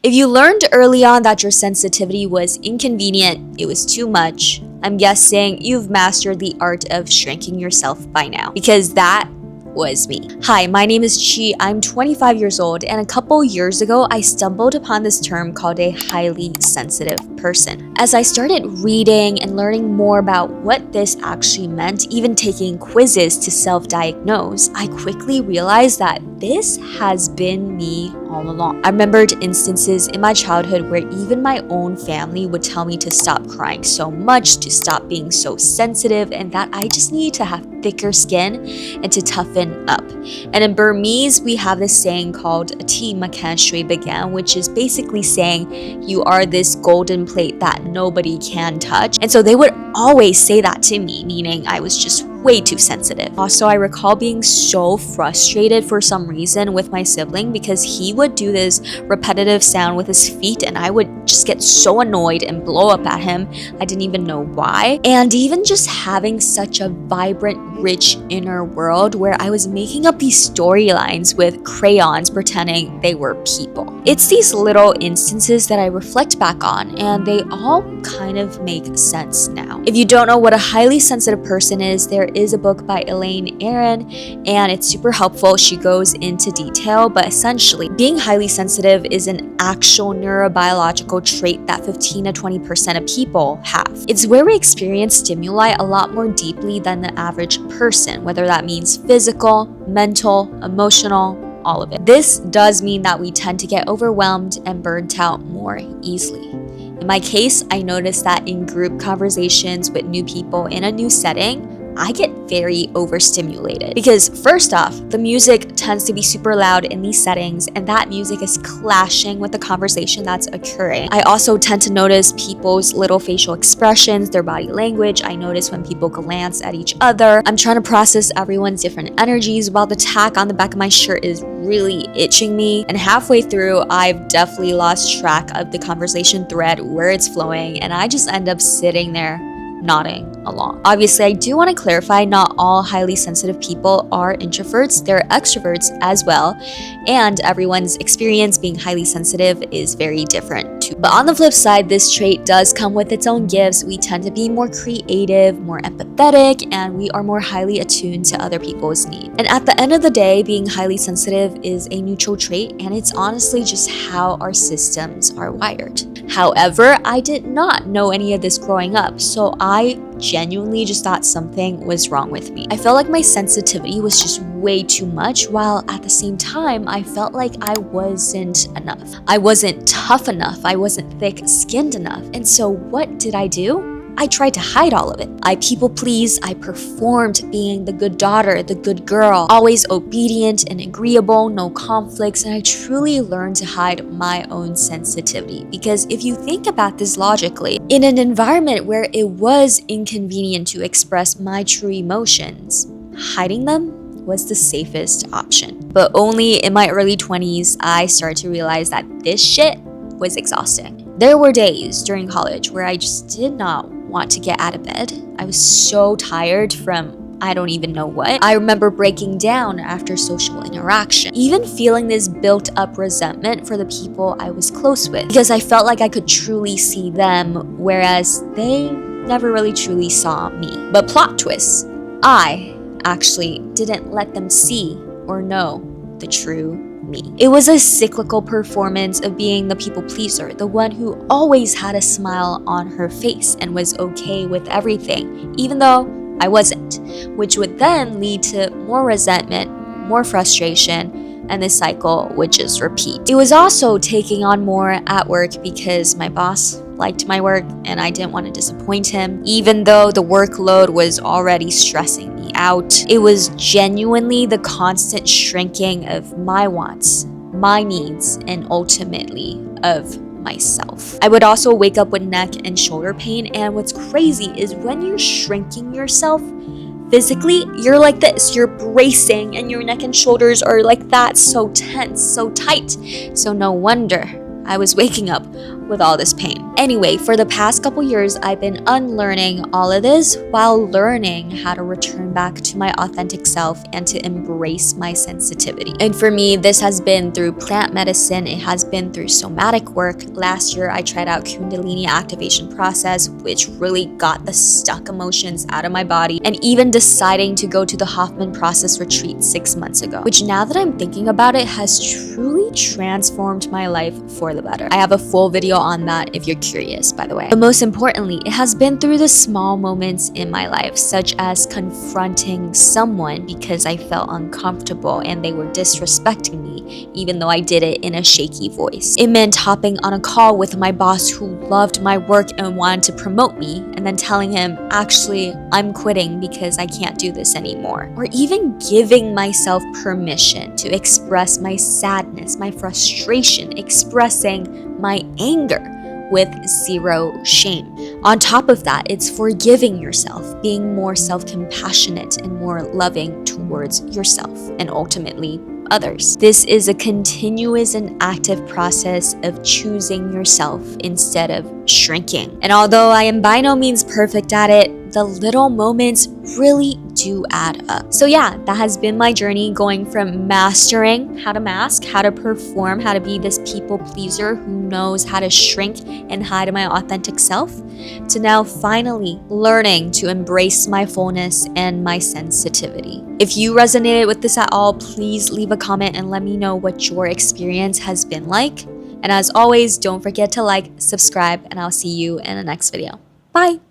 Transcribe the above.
If you learned early on that your sensitivity was inconvenient, it was too much, I'm guessing you've mastered the art of shrinking yourself by now, because that was me. Hi, my name is Chi. I'm 25 years old, and a couple years ago, I stumbled upon this term called a highly sensitive person. As I started reading and learning more about what this actually meant, even taking quizzes to self-diagnose, I quickly realized that this has been me all along. I remembered instances in my childhood where even my own family would tell me to stop crying so much, to stop being so sensitive, and that I just need to have thicker skin and to toughen up. And in Burmese, we have this saying called "Ati makan shui bagan," which is basically saying you are this golden plate that nobody can touch. And so they would always say that to me, meaning I was just way too sensitive. Also, I recall being so frustrated for some reason with my sibling because he would do this repetitive sound with his feet and I would just get so annoyed and blow up at him. I didn't even know why. And even just having such a vibrant, rich inner world where I was making up these storylines with crayons pretending they were people. It's these little instances that I reflect back on and they all kind of make sense now. If you don't know what a highly sensitive person is, there is a book by Elaine Aron and it's super helpful. She goes into detail, but essentially being highly sensitive is an actual neurobiological trait that 15 to 20% of people have. It's where we experience stimuli a lot more deeply than the average person, whether that means physical, mental, emotional, all of it. This does mean that we tend to get overwhelmed and burnt out more easily. In my case, I noticed that in group conversations with new people in a new setting, I get very overstimulated because first off, the music tends to be super loud in these settings and that music is clashing with the conversation that's occurring. I also tend to notice people's little facial expressions, their body language. I notice when people glance at each other. I'm trying to process everyone's different energies while the tack on the back of my shirt is really itching me. And halfway through, I've definitely lost track of the conversation thread, where it's flowing, and I just end up sitting there nodding along. Obviously, I do want to clarify not all highly sensitive people are introverts. They're extroverts as well, and everyone's experience being highly sensitive is very different too. But on the flip side, this trait does come with its own gifts. We tend to be more creative, more empathetic, and we are more highly attuned to other people's needs. And at the end of the day, being highly sensitive is a neutral trait, and it's honestly just how our systems are wired. However, I did not know any of this growing up, so I genuinely just thought something was wrong with me. I felt like my sensitivity was just way too much, while at the same time, I felt like I wasn't enough. I wasn't tough enough. I wasn't thick-skinned enough. And so what did I do? I tried to hide all of it. I people pleased, I performed being the good daughter, the good girl, always obedient and agreeable, no conflicts, and I truly learned to hide my own sensitivity. Because if you think about this logically, in an environment where it was inconvenient to express my true emotions, hiding them was the safest option. But only in my early 20s, I started to realize that this shit was exhausting. There were days during college where I just did not want to get out of bed. I was so tired from I don't even know what. I remember breaking down after social interaction, even feeling this built up resentment for the people I was close with because I felt like I could truly see them, whereas they never really truly saw me. But plot twist, I actually didn't let them see or know the true me. It was a cyclical performance of being the people pleaser, the one who always had a smile on her face and was okay with everything, even though I wasn't, which would then lead to more resentment, more frustration, and this cycle would just repeat. It was also taking on more at work because my boss liked my work and I didn't want to disappoint him, even though the workload was already stressing me out. It was genuinely the constant shrinking of my wants, my needs, and ultimately of myself. I would also wake up with neck and shoulder pain, and what's crazy is when you're shrinking yourself physically, you're like this, you're bracing and your neck and shoulders are like that, so tense, so tight. So no wonder I was waking up with all this pain. Anyway, for the past couple years, I've been unlearning all of this while learning how to return back to my authentic self and to embrace my sensitivity. And for me, this has been through plant medicine. It has been through somatic work. Last year, I tried out Kundalini activation process, which really got the stuck emotions out of my body, and even deciding to go to the Hoffman process retreat 6 months ago, which now that I'm thinking about it has truly transformed my life for the better. I have a full video on that if you're curious, by the way. But most importantly, it has been through the small moments in my life, such as confronting someone because I felt uncomfortable and they were disrespecting me, even though I did it in a shaky voice. It meant hopping on a call with my boss who loved my work and wanted to promote me, and then telling him, actually, I'm quitting because I can't do this anymore. Or even giving myself permission to express my sadness, my frustration, expressing my anger with zero shame. On top of that, it's forgiving yourself, being more self-compassionate and more loving towards yourself and ultimately others. This is a continuous and active process of choosing yourself instead of shrinking. And although I am by no means perfect at it, the little moments really do add up. So yeah, that has been my journey, going from mastering how to mask, how to perform, how to be this people pleaser who knows how to shrink and hide my authentic self, to now finally learning to embrace my fullness and my sensitivity. If you resonated with this at all, please leave a comment and let me know what your experience has been like. And as always, don't forget to like, subscribe, and I'll see you in the next video. Bye!